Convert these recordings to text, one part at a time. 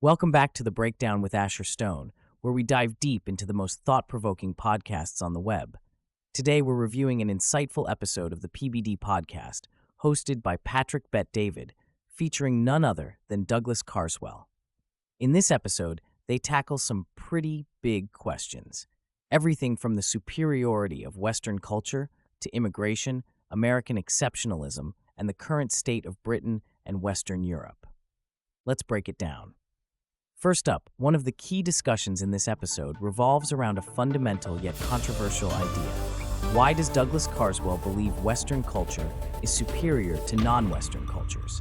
Welcome back to The Breakdown with Asher Stone, where we dive deep into the most thought-provoking podcasts on the web. Today, we're reviewing an insightful episode of the PBD podcast, hosted by Patrick Bet-David, featuring none other than Douglas Carswell. In this episode, they tackle some pretty big questions. Everything from the superiority of Western culture to immigration, American exceptionalism, and the current state of Britain and Western Europe. Let's break it down. First up, one of the key discussions in this episode revolves around a fundamental yet controversial idea. Why does Douglas Carswell believe Western culture is superior to non-Western cultures?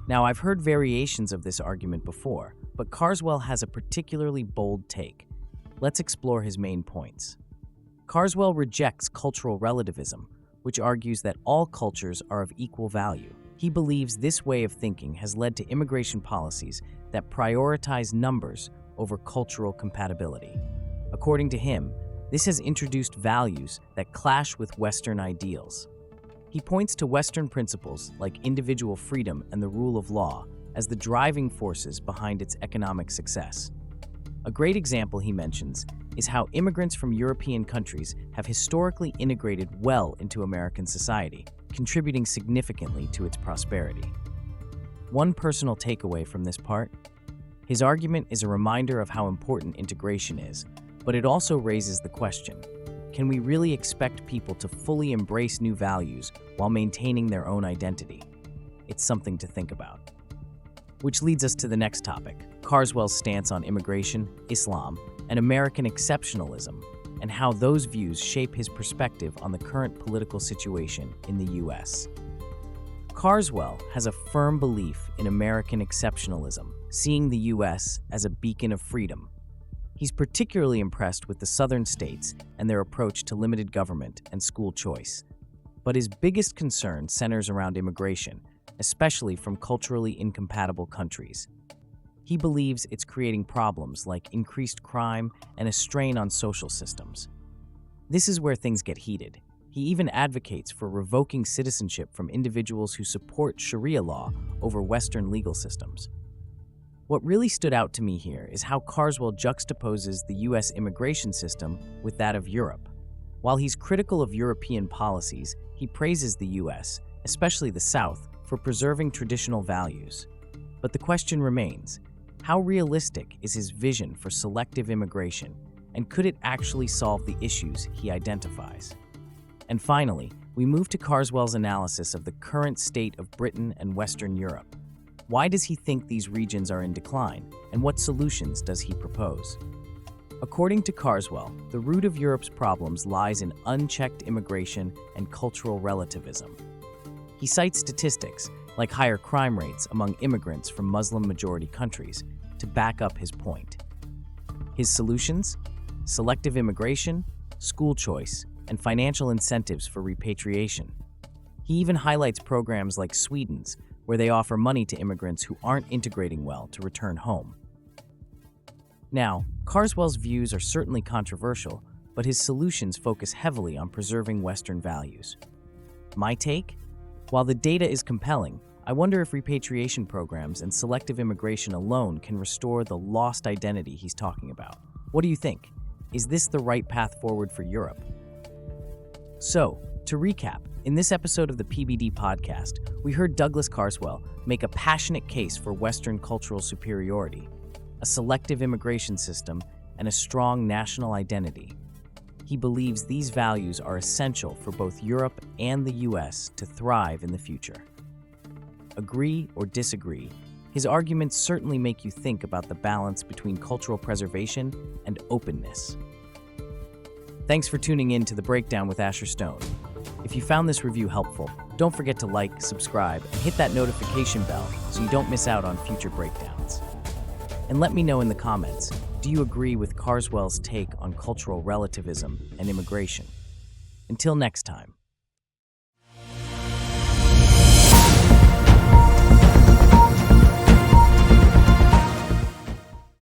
Now, I've heard variations of this argument before, but Carswell has a particularly bold take. Let's explore his main points. Carswell rejects cultural relativism, which argues that all cultures are of equal value. He believes this way of thinking has led to immigration policies that prioritize numbers over cultural compatibility. According to him, this has introduced values that clash with Western ideals. He points to Western principles like individual freedom and the rule of law as the driving forces behind its economic success. A great example he mentions is how immigrants from European countries have historically integrated well into American society, contributing significantly to its prosperity. One personal takeaway from this part: his argument is a reminder of how important integration is, but it also raises the question, can we really expect people to fully embrace new values while maintaining their own identity? It's something to think about. Which leads us to the next topic, Carswell's stance on immigration, Islam, and American exceptionalism, and how those views shape his perspective on the current political situation in the U.S. Carswell has a firm belief in American exceptionalism, seeing the U.S. as a beacon of freedom. He's particularly impressed with the southern states and their approach to limited government and school choice. But his biggest concern centers around immigration, especially from culturally incompatible countries. He believes it's creating problems like increased crime and a strain on social systems. This is where things get heated. He even advocates for revoking citizenship from individuals who support Sharia law over Western legal systems. What really stood out to me here is how Carswell juxtaposes the U.S. immigration system with that of Europe. While he's critical of European policies, he praises the U.S., especially the South, for preserving traditional values. But the question remains, how realistic is his vision for selective immigration, and could it actually solve the issues he identifies? And finally, we move to Carswell's analysis of the current state of Britain and Western Europe. Why does he think these regions are in decline, and what solutions does he propose? According to Carswell, the root of Europe's problems lies in unchecked immigration and cultural relativism. He cites statistics like higher crime rates among immigrants from Muslim-majority countries to back up his point. His solutions? Selective immigration, school choice, and financial incentives for repatriation. He even highlights programs like Sweden's, where they offer money to immigrants who aren't integrating well to return home. Now, Carswell's views are certainly controversial, but his solutions focus heavily on preserving Western values. My take? While the data is compelling, I wonder if repatriation programs and selective immigration alone can restore the lost identity he's talking about. What do you think? Is this the right path forward for Europe? So, to recap, in this episode of the PBD podcast, we heard Douglas Carswell make a passionate case for Western cultural superiority, a selective immigration system, and a strong national identity. He believes these values are essential for both Europe and the U.S. to thrive in the future. Agree or disagree, his arguments certainly make you think about the balance between cultural preservation and openness. Thanks for tuning in to The Breakdown with Asher Stone. If you found this review helpful, don't forget to like, subscribe, and hit that notification bell so you don't miss out on future breakdowns. And let me know in the comments, do you agree with Carswell's take on cultural relativism and immigration? Until next time.